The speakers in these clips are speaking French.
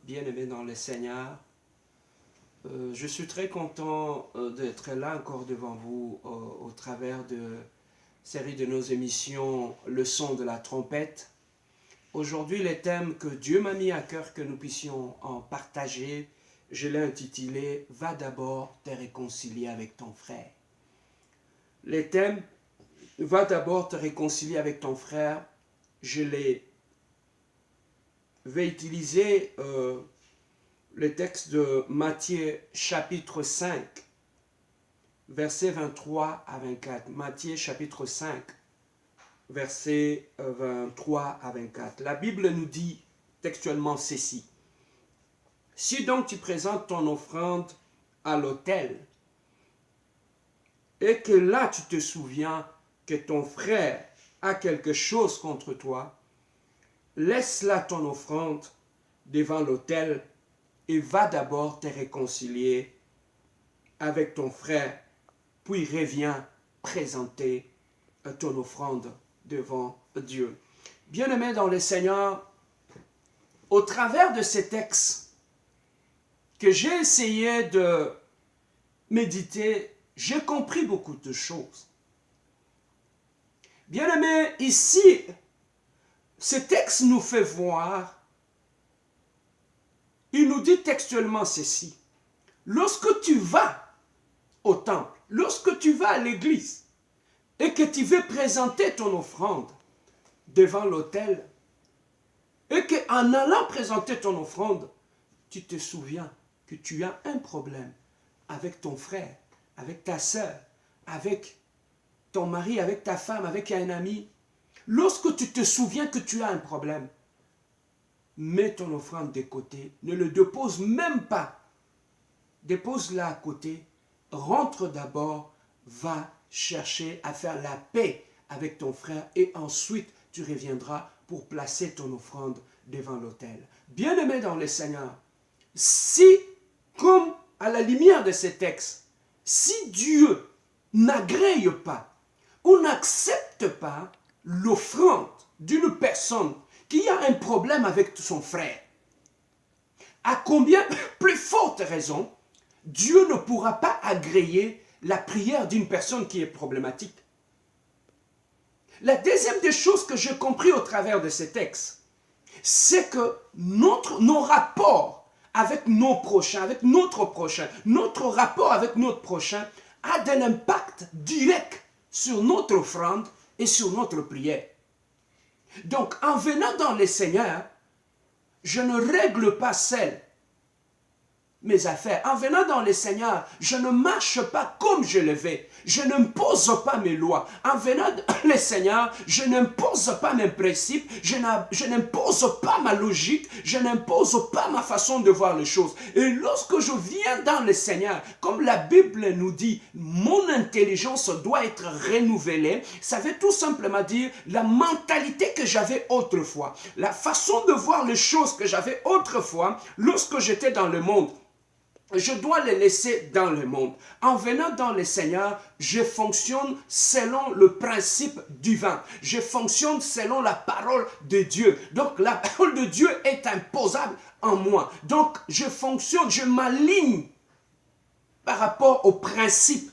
bien-aimés dans le Seigneur, je suis très content d'être là encore devant vous au travers de série de nos émissions Le son de la trompette. Aujourd'hui, le thème que Dieu m'a mis à cœur que nous puissions en partager, je l'ai intitulé « Va d'abord te réconcilier avec ton frère ». Le thème « Va d'abord te réconcilier avec ton frère », je vais utiliser le texte de Matthieu chapitre 5, versets 23 à 24. Matthieu chapitre 5, versets 23 à 24. La Bible nous dit textuellement ceci. Si donc tu présentes ton offrande à l'autel et que là tu te souviens que ton frère a quelque chose contre toi, laisse là ton offrande devant l'autel et va d'abord te réconcilier avec ton frère, puis reviens présenter ton offrande devant Dieu. Bien-aimés dans le Seigneur, au travers de ces textes que j'ai essayé de méditer, j'ai compris beaucoup de choses. Bien-aimés, ici, ce texte nous fait voir, il nous dit textuellement ceci. Lorsque tu vas au temple, lorsque tu vas à l'église et que tu veux présenter ton offrande devant l'autel et qu'en allant présenter ton offrande, tu te souviens que tu as un problème avec ton frère, avec ta sœur, avec ton mari, avec ta femme, avec un ami. Lorsque tu te souviens que tu as un problème, mets ton offrande de côté, ne le dépose même pas. Dépose-la à côté, rentre d'abord, va chercher à faire la paix avec ton frère et ensuite tu reviendras pour placer ton offrande devant l'autel. Bien-aimé dans le Seigneur, si, comme à la lumière de ces textes, si Dieu n'agrée pas ou n'accepte pas l'offrande d'une personne qui a un problème avec son frère, à combien plus forte raison Dieu ne pourra pas agréer la prière d'une personne qui est problématique. La deuxième des choses que j'ai compris au travers de ces textes, c'est que nos rapports avec nos prochains, avec notre prochain, notre rapport avec notre prochain a de l'impact direct sur notre offrande et sur notre prière. Donc, en venant dans le Seigneur, je ne règle pas mes affaires. En venant dans le Seigneur, je ne marche pas comme je le vais. Je n'impose pas mes lois. En venant dans le Seigneur, je n'impose pas mes principes. Je n'impose pas ma logique. Je n'impose pas ma façon de voir les choses. Et lorsque je viens dans le Seigneur, comme la Bible nous dit, mon intelligence doit être renouvelée. Ça veut tout simplement dire la mentalité que j'avais autrefois. La façon de voir les choses que j'avais autrefois lorsque j'étais dans le monde. Je dois les laisser dans le monde. En venant dans le Seigneur, je fonctionne selon le principe divin. Je fonctionne selon la parole de Dieu. Donc la parole de Dieu est imposable en moi. Donc je fonctionne, je m'aligne par rapport au principe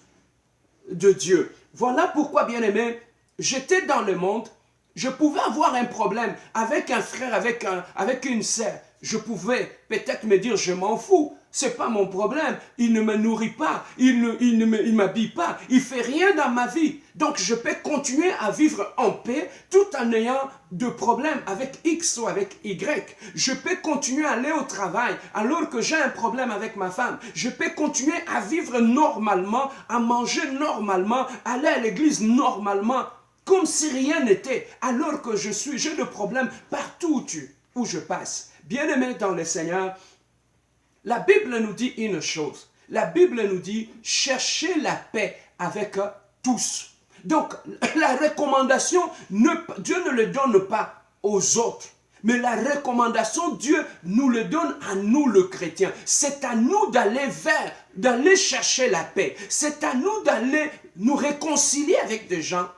de Dieu. Voilà pourquoi, bien-aimé, j'étais dans le monde. Je pouvais avoir un problème avec un frère, avec une sœur. Je pouvais peut-être me dire, je m'en fous. C'est pas mon problème. Il ne me nourrit pas. Il ne m'habille pas. Il fait rien dans ma vie. Donc, je peux continuer à vivre en paix tout en ayant de problèmes avec X ou avec Y. Je peux continuer à aller au travail alors que j'ai un problème avec ma femme. Je peux continuer à vivre normalement, à manger normalement, aller à l'église normalement, comme si rien n'était, alors que j'ai des problèmes partout où je passe. Bien-aimé dans le Seigneur, la Bible nous dit une chose. La Bible nous dit « cherchez la paix avec tous ». Donc, la recommandation, Dieu ne le donne pas aux autres. Mais la recommandation, Dieu nous le donne à nous, le chrétien. C'est à nous d'aller chercher la paix. C'est à nous d'aller nous réconcilier avec des gens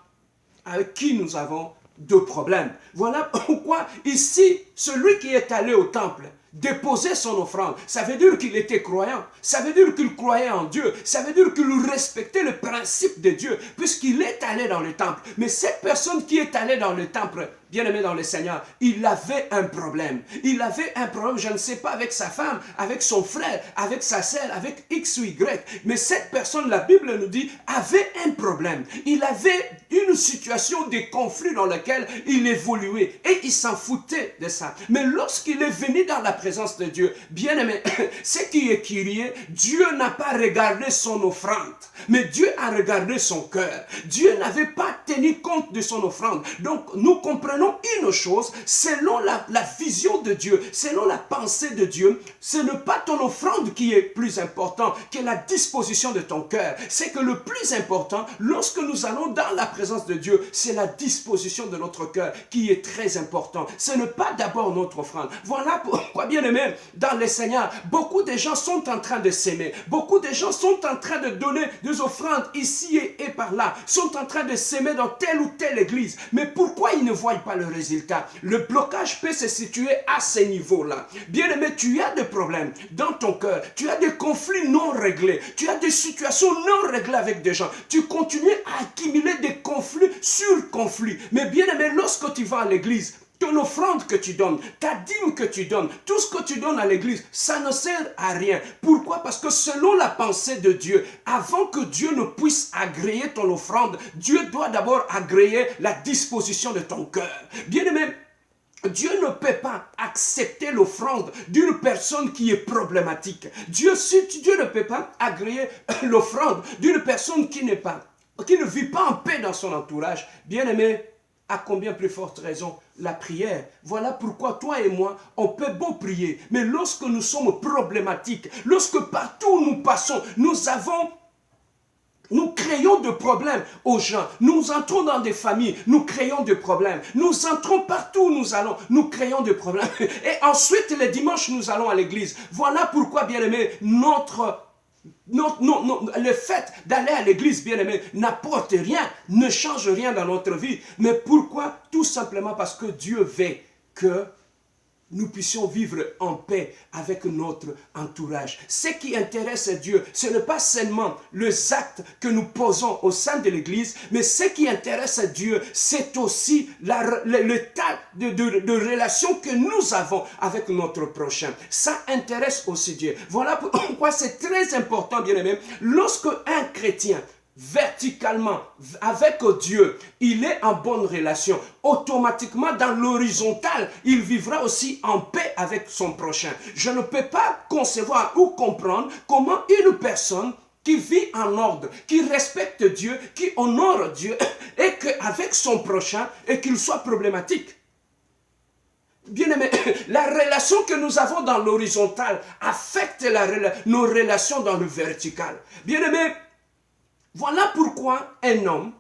avec qui nous avons de problèmes. Voilà pourquoi ici, celui qui est allé au temple, déposer son offrande. Ça veut dire qu'il était croyant. Ça veut dire qu'il croyait en Dieu. Ça veut dire qu'il respectait le principe de Dieu, puisqu'il est allé dans le temple. Mais cette personne qui est allée dans le temple, bien-aimé dans le Seigneur, il avait un problème. Il avait un problème, je ne sais pas, avec sa femme, avec son frère, avec sa sœur, avec X ou Y. Mais cette personne, la Bible nous dit, avait un problème. Il avait une situation de conflit dans laquelle il évoluait. Et il s'en foutait de ça. Mais lorsqu'il est venu dans la présence de Dieu, bien-aimé, ce qui est curieux, Dieu n'a pas regardé son offrande, mais Dieu a regardé son cœur. Dieu n'avait pas tenu compte de son offrande. Donc, nous comprenons une chose, selon la vision de Dieu, selon la pensée de Dieu, ce n'est pas ton offrande qui est plus important que la disposition de ton cœur. C'est que le plus important, lorsque nous allons dans la présence de Dieu, c'est la disposition de notre cœur qui est très important. Ce n'est pas d'abord notre offrande. Voilà pourquoi, bien aimé, dans le Seigneur, beaucoup de gens sont en train de s'aimer. Beaucoup de gens sont en train de donner des offrandes ici et par là, sont en train de s'aimer dans telle ou telle église. Mais pourquoi ils ne voient pas le résultat? Le blocage peut se situer à ce niveau-là. Bien aimé, tu as des problèmes dans ton cœur, tu as des conflits non réglés, tu as des situations non réglées avec des gens, tu continues à accumuler des conflits sur conflits. Mais bien aimé, lorsque tu vas à l'église, ton offrande que tu donnes, ta dîme que tu donnes, tout ce que tu donnes à l'église, ça ne sert à rien. Pourquoi? Parce que selon la pensée de Dieu, avant que Dieu ne puisse agréer ton offrande, Dieu doit d'abord agréer la disposition de ton cœur. Bien-aimé, Dieu ne peut pas accepter l'offrande d'une personne qui est problématique. Dieu ne peut pas agréer l'offrande d'une personne qui ne vit pas en paix dans son entourage. Bien-aimé, à combien plus forte raison la prière. Voilà pourquoi toi et moi, on peut beau prier, mais lorsque nous sommes problématiques, lorsque partout où nous passons, nous créons des problèmes aux gens. Nous entrons dans des familles, nous créons des problèmes. Nous entrons partout où nous allons, nous créons des problèmes. Et ensuite, les dimanches, nous allons à l'église. Voilà pourquoi, bien-aimé, le fait d'aller à l'église, bien-aimé, n'apporte rien, ne change rien dans notre vie. Mais pourquoi? Tout simplement parce que Dieu veut que nous puissions vivre en paix avec notre entourage. Ce qui intéresse Dieu, ce n'est pas seulement les actes que nous posons au sein de l'Église, mais ce qui intéresse Dieu, c'est aussi le tas de relations que nous avons avec notre prochain. Ça intéresse aussi Dieu. Voilà pourquoi c'est très important, bien-aimé, lorsque un chrétien verticalement avec Dieu, il est en bonne relation. Automatiquement, dans l'horizontal, il vivra aussi en paix avec son prochain. Je ne peux pas concevoir ou comprendre comment une personne qui vit en ordre, qui respecte Dieu, qui honore Dieu, et qu'avec son prochain, et qu'il soit problématique. Bien-aimé, la relation que nous avons dans l'horizontal affecte nos relations dans le vertical. Bien-aimé, voilà pourquoi un homme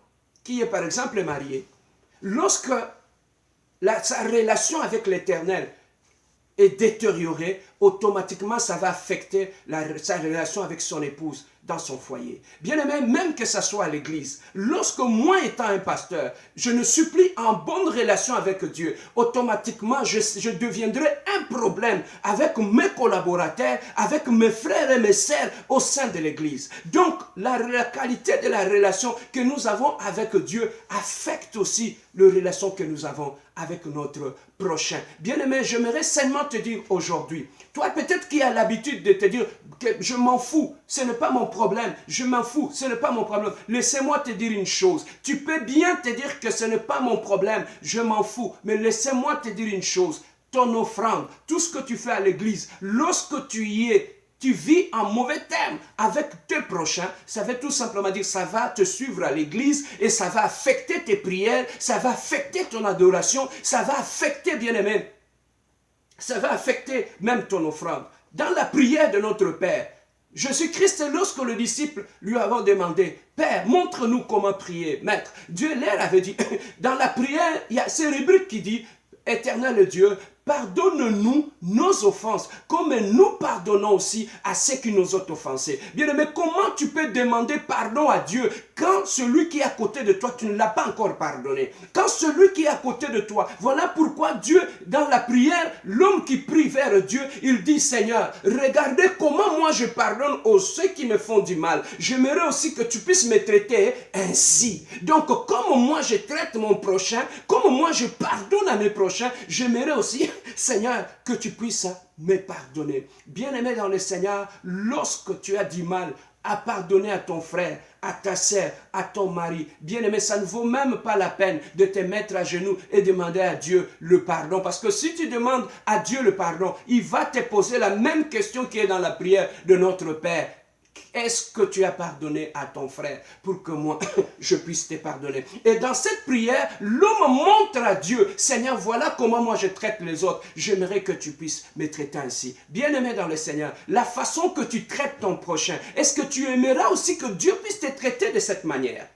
qui est par exemple marié, lorsque sa relation avec l'Éternel est détériorée, automatiquement ça va affecter sa relation avec son épouse dans son foyer. Bien-aimé, même que ce soit à l'église, lorsque moi étant un pasteur, je ne suis plus en bonne relation avec Dieu, automatiquement je deviendrai un problème avec mes collaborateurs, avec mes frères et mes sœurs au sein de l'église. Donc la qualité de la relation que nous avons avec Dieu affecte aussi les relations que nous avons avec notre prochain. Bien-aimé, j'aimerais seulement te dire aujourd'hui, toi peut-être qui as l'habitude de te dire que je m'en fous, ce n'est pas mon problème, je m'en fous, ce n'est pas mon problème. Laissez-moi te dire une chose, tu peux bien te dire que ce n'est pas mon problème, je m'en fous, mais laissez-moi te dire une chose, ton offrande, tout ce que tu fais à l'église, lorsque tu y es, tu vis en mauvais termes avec tes prochains, ça veut tout simplement dire que ça va te suivre à l'église et ça va affecter tes prières, ça va affecter ton adoration, ça va affecter, bien-aimé, ça va affecter même ton offrande. Dans la prière de notre Père, Jésus-Christ, lorsque le disciple lui avait demandé, Père, montre-nous comment prier, Maître, Dieu leur avait dit, dans la prière, il y a ces rubriques qui dit, Éternel Dieu, pardonne-nous nos offenses, comme nous pardonnons aussi à ceux qui nous ont offensés. Bien-aimé, comment tu peux demander pardon à Dieu quand celui qui est à côté de toi, tu ne l'as pas encore pardonné? Quand celui qui est à côté de toi, voilà pourquoi Dieu, dans la prière, l'homme qui prie vers Dieu, il dit, Seigneur, regardez comment moi je pardonne aux ceux qui me font du mal. J'aimerais aussi que tu puisses me traiter ainsi. Donc, comme moi je traite mon prochain, comme moi je pardonne à mes prochains, j'aimerais aussi, Seigneur, que tu puisses me pardonner. Bien-aimé dans le Seigneur, lorsque tu as du mal à pardonner à ton frère, à ta sœur, à ton mari, bien-aimé, ça ne vaut même pas la peine de te mettre à genoux et demander à Dieu le pardon. Parce que si tu demandes à Dieu le pardon, il va te poser la même question qui est dans la prière de notre Père. Est-ce que tu as pardonné à ton frère pour que moi, je puisse te pardonner? Et dans cette prière, l'homme montre à Dieu, Seigneur, voilà comment moi je traite les autres. J'aimerais que tu puisses me traiter ainsi. Bien-aimé dans le Seigneur, la façon que tu traites ton prochain, est-ce que tu aimeras aussi que Dieu puisse te traiter de cette manière?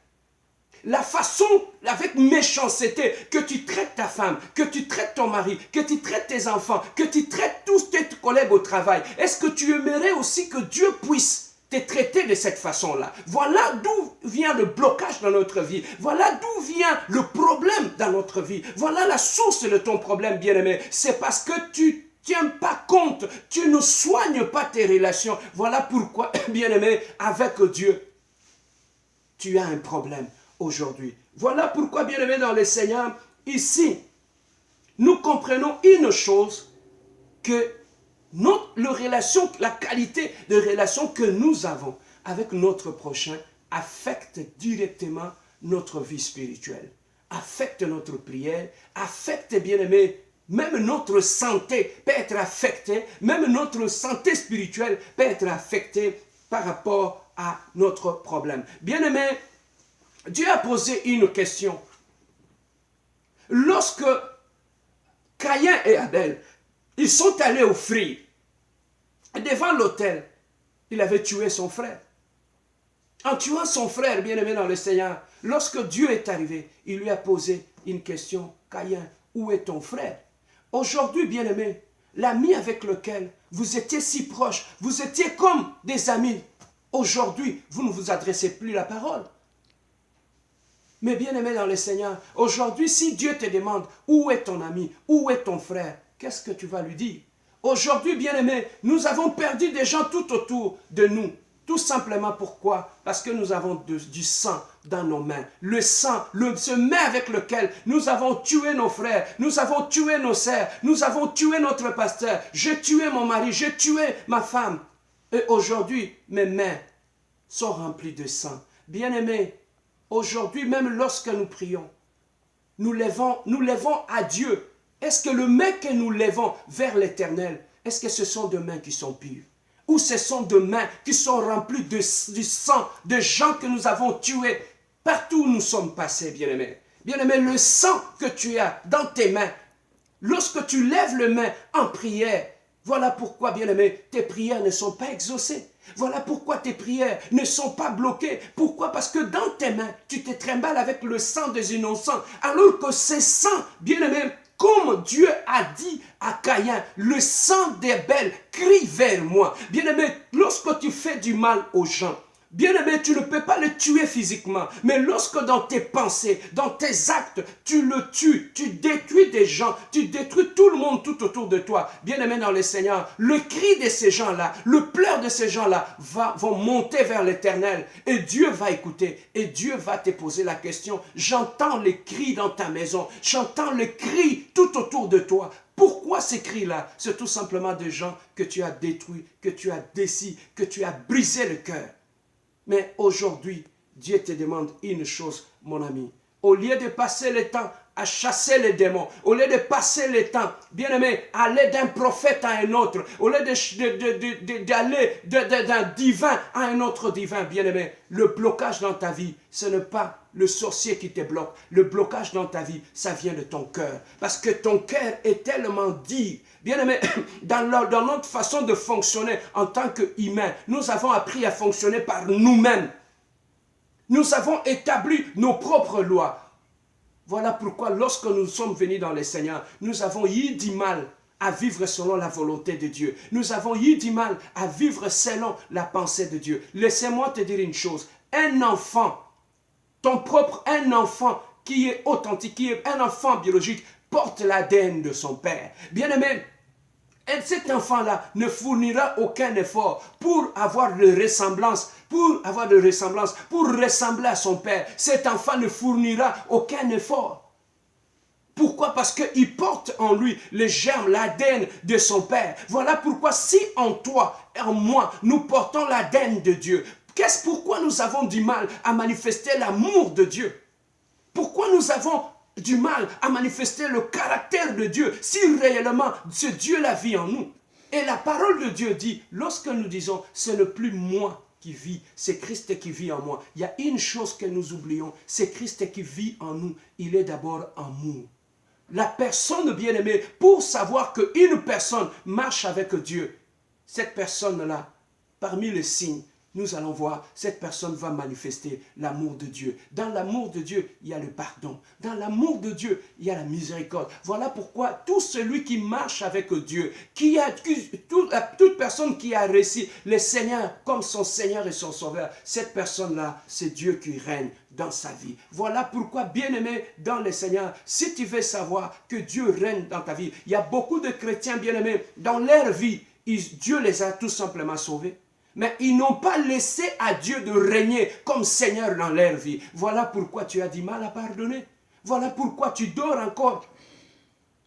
La façon, avec méchanceté, que tu traites ta femme, que tu traites ton mari, que tu traites tes enfants, que tu traites tous tes collègues au travail, est-ce que tu aimerais aussi que Dieu puisse te traiter de cette façon-là? Voilà d'où vient le blocage dans notre vie. Voilà d'où vient le problème dans notre vie. Voilà la source de ton problème, bien-aimé. C'est parce que tu tiens pas compte, tu ne soignes pas tes relations. Voilà pourquoi, bien-aimé, avec Dieu, tu as un problème aujourd'hui. Voilà pourquoi, bien-aimé dans le Seigneur, ici, nous comprenons une chose, que la qualité de relation que nous avons avec notre prochain affecte directement notre vie spirituelle, affecte notre prière, affecte, bien-aimé, même notre santé peut être affectée, même notre santé spirituelle peut être affectée par rapport à notre problème. Bien-aimé, Dieu a posé une question. Lorsque Caïn et Abel, ils sont allés offrir devant l'autel, il avait tué son frère. En tuant son frère, bien-aimé dans le Seigneur, lorsque Dieu est arrivé, il lui a posé une question. Caïn, où est ton frère? Aujourd'hui, bien-aimé, l'ami avec lequel vous étiez si proche, vous étiez comme des amis. Aujourd'hui, vous ne vous adressez plus la parole. Mais bien-aimé dans le Seigneur, aujourd'hui, si Dieu te demande où est ton ami, où est ton frère, qu'est-ce que tu vas lui dire? Aujourd'hui, bien-aimé, nous avons perdu des gens tout autour de nous. Tout simplement pourquoi? Parce que nous avons du sang dans nos mains. Le sang, ce main avec lequel nous avons tué nos frères, nous avons tué nos sœurs, nous avons tué notre pasteur. J'ai tué mon mari, j'ai tué ma femme. Et aujourd'hui, mes mains sont remplies de sang. Bien-aimé, aujourd'hui, même lorsque nous prions, nous levons à Dieu. Est-ce que le main que nous levons vers l'Éternel, est-ce que ce sont des mains qui sont pures? Ou ce sont des mains qui sont remplies du sang de gens que nous avons tués partout où nous sommes passés, bien-aimé? Bien-aimé, le sang que tu as dans tes mains, lorsque tu lèves les mains en prière, voilà pourquoi, bien-aimé, tes prières ne sont pas exaucées. Voilà pourquoi tes prières ne sont pas bloquées. Pourquoi? Parce que dans tes mains, tu te trimbales avec le sang des innocents. Alors que ces sangs, bien-aimé, comme Dieu a dit à Caïn, le sang d'Abel crie vers moi. Bien-aimé, lorsque tu fais du mal aux gens, bien-aimé, tu ne peux pas le tuer physiquement. Mais lorsque dans tes pensées, dans tes actes, tu le tues, tu détruis des gens, tu détruis tout le monde tout autour de toi. Bien-aimé dans le Seigneur, le cri de ces gens-là, le pleur de ces gens-là vont monter vers l'Éternel. Et Dieu va écouter. Et Dieu va te poser la question. J'entends les cris dans ta maison. J'entends les cris tout autour de toi. Pourquoi ces cris-là? C'est tout simplement des gens que tu as détruits, que tu as décis, que tu as brisé le cœur. Mais aujourd'hui, Dieu te demande une chose, mon ami. Au lieu de passer le temps à chasser les démons, au lieu de passer le temps, bien aimé, à aller d'un prophète à un autre, au lieu d'aller d'un divin à un autre divin, bien aimé, le blocage dans ta vie, ce n'est pas le sorcier qui te bloque. Le blocage dans ta vie, ça vient de ton cœur. Parce que ton cœur est tellement dit. Bien aimé, dans notre façon de fonctionner en tant qu'humains, nous avons appris à fonctionner par nous-mêmes. Nous avons établi nos propres lois. Voilà pourquoi lorsque nous sommes venus dans le Seigneur, nous avons eu du mal à vivre selon la volonté de Dieu. Nous avons eu du mal à vivre selon la pensée de Dieu. Laissez-moi te dire une chose. Un enfant, un enfant qui est authentique, qui est un enfant biologique, porte l'ADN de son père. Bien-aimé, et cet enfant-là ne fournira aucun effort pour avoir de ressemblance, pour ressembler à son père. Cet enfant ne fournira aucun effort. Pourquoi? Parce qu'il porte en lui les germes, l'ADN de son père. Voilà pourquoi si en toi et en moi, nous portons l'ADN de Dieu, pourquoi nous avons du mal à manifester l'amour de Dieu? Pourquoi nous avons du mal à manifester le caractère de Dieu si réellement ce Dieu-là vit en nous? Et la parole de Dieu dit, lorsque nous disons, ce n'est plus moi qui vis, c'est Christ qui vit en moi. Il y a une chose que nous oublions, c'est Christ qui vit en nous. Il est d'abord amour. La personne bien-aimée, pour savoir qu'une personne marche avec Dieu, cette personne-là, parmi les signes, nous allons voir, cette personne va manifester l'amour de Dieu. Dans l'amour de Dieu, il y a le pardon. Dans l'amour de Dieu, il y a la miséricorde. Voilà pourquoi tout celui qui marche avec Dieu, toute personne qui a réussi le Seigneur comme son Seigneur et son Sauveur, cette personne-là, c'est Dieu qui règne dans sa vie. Voilà pourquoi, bien-aimé dans le Seigneur, si tu veux savoir que Dieu règne dans ta vie, il y a beaucoup de chrétiens bien-aimés, dans leur vie, Dieu les a tout simplement sauvés. Mais ils n'ont pas laissé à Dieu de régner comme Seigneur dans leur vie. Voilà pourquoi tu as du mal à pardonner. Voilà pourquoi tu dors encore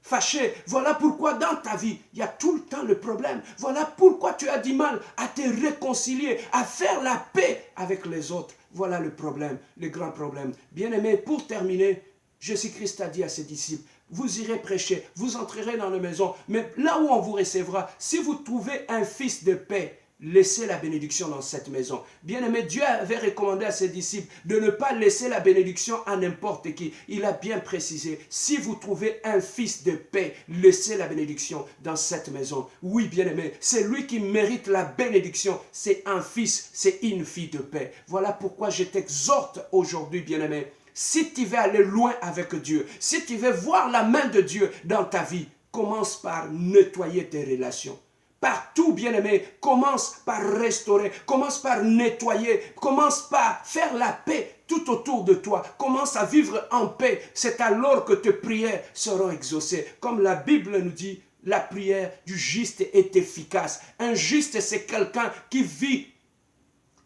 fâché. Voilà pourquoi dans ta vie, il y a tout le temps le problème. Voilà pourquoi tu as du mal à te réconcilier, à faire la paix avec les autres. Voilà le problème, le grand problème. Bien-aimé, pour terminer, Jésus-Christ a dit à ses disciples, vous irez prêcher, vous entrerez dans la maison, mais là où on vous recevra, si vous trouvez un fils de paix, laissez la bénédiction dans cette maison. Bien-aimé, Dieu avait recommandé à ses disciples de ne pas laisser la bénédiction à n'importe qui. Il a bien précisé, si vous trouvez un fils de paix, laissez la bénédiction dans cette maison. Oui, bien-aimé, c'est lui qui mérite la bénédiction. C'est un fils, c'est une fille de paix. Voilà pourquoi je t'exhorte aujourd'hui, bien-aimé. Si tu veux aller loin avec Dieu, si tu veux voir la main de Dieu dans ta vie, commence par nettoyer tes relations. Partout, bien-aimé, commence par restaurer, commence par nettoyer, commence par faire la paix tout autour de toi. Commence à vivre en paix. C'est alors que tes prières seront exaucées. Comme la Bible nous dit, la prière du juste est efficace. Un juste, c'est quelqu'un qui vit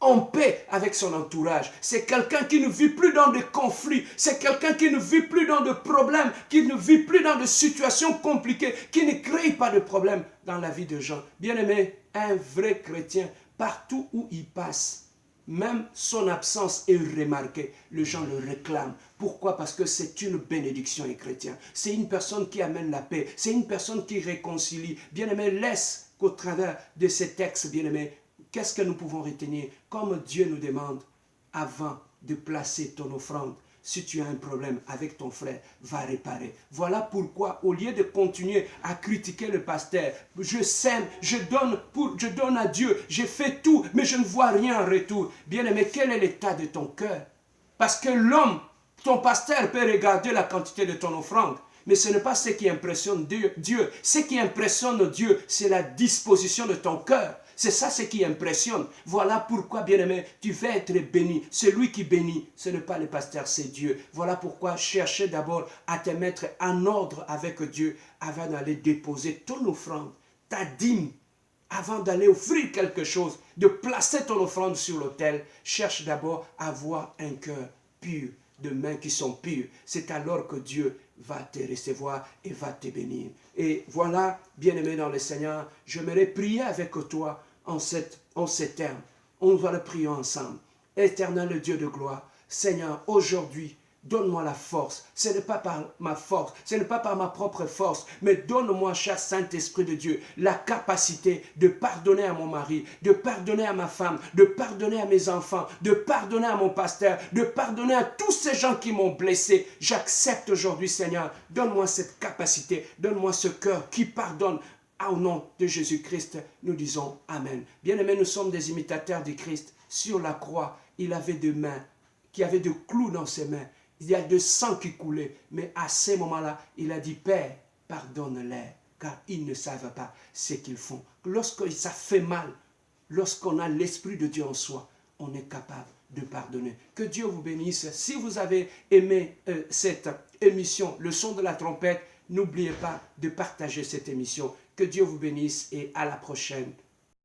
en paix avec son entourage. C'est quelqu'un qui ne vit plus dans des conflits. C'est quelqu'un qui ne vit plus dans de problèmes, qui ne vit plus dans de situations compliquées, qui ne crée pas de problèmes dans la vie de gens. Bien-aimé, un vrai chrétien, partout où il passe, même son absence est remarquée. Les gens le réclament. Pourquoi? Parce que c'est une bénédiction, un chrétien. C'est une personne qui amène la paix. C'est une personne qui réconcilie. Bien-aimé, laisse qu'au travers de ces textes, bien-aimé, qu'est-ce que nous pouvons retenir? Comme Dieu nous demande, avant de placer ton offrande, si tu as un problème avec ton frère, va réparer. Voilà pourquoi, au lieu de continuer à critiquer le pasteur, je sème, je donne à Dieu, je fais tout, mais je ne vois rien en retour. Bien-aimé, quel est l'état de ton cœur? Parce que l'homme, ton pasteur peut regarder la quantité de ton offrande, mais ce n'est pas ce qui impressionne Dieu. Ce qui impressionne Dieu, c'est la disposition de ton cœur. C'est ça ce qui impressionne. Voilà pourquoi, bien-aimé, tu vas être béni. Celui qui bénit, ce n'est pas le pasteur, c'est Dieu. Voilà pourquoi cherchez d'abord à te mettre en ordre avec Dieu avant d'aller déposer ton offrande, ta dîme. Avant d'aller offrir quelque chose, de placer ton offrande sur l'autel, cherche d'abord à avoir un cœur pur, de mains qui sont pures. C'est alors que Dieu va te recevoir et va te bénir. Et voilà, bien-aimé dans le Seigneur, j'aimerais prier avec toi en ces termes. On va le prier ensemble. Éternel Dieu de gloire, Seigneur, aujourd'hui, donne-moi la force. Ce n'est pas par ma force, ce n'est pas par ma propre force, mais donne-moi, cher Saint-Esprit de Dieu, la capacité de pardonner à mon mari, de pardonner à ma femme, de pardonner à mes enfants, de pardonner à mon pasteur, de pardonner à tous ces gens qui m'ont blessé. J'accepte aujourd'hui, Seigneur, donne-moi cette capacité, donne-moi ce cœur qui pardonne. Au nom de Jésus-Christ, nous disons Amen. Bien-aimés, nous sommes des imitateurs de Christ. Sur la croix, il avait des mains, qui avaient de clous dans ses mains. Il y a de sang qui coulait. Mais à ce moment-là, il a dit, Père, pardonne-les, car ils ne savent pas ce qu'ils font. Lorsque ça fait mal, lorsqu'on a l'Esprit de Dieu en soi, on est capable de pardonner. Que Dieu vous bénisse. Si vous avez aimé cette émission, le son de la trompette, n'oubliez pas de partager cette émission. Que Dieu vous bénisse et à la prochaine.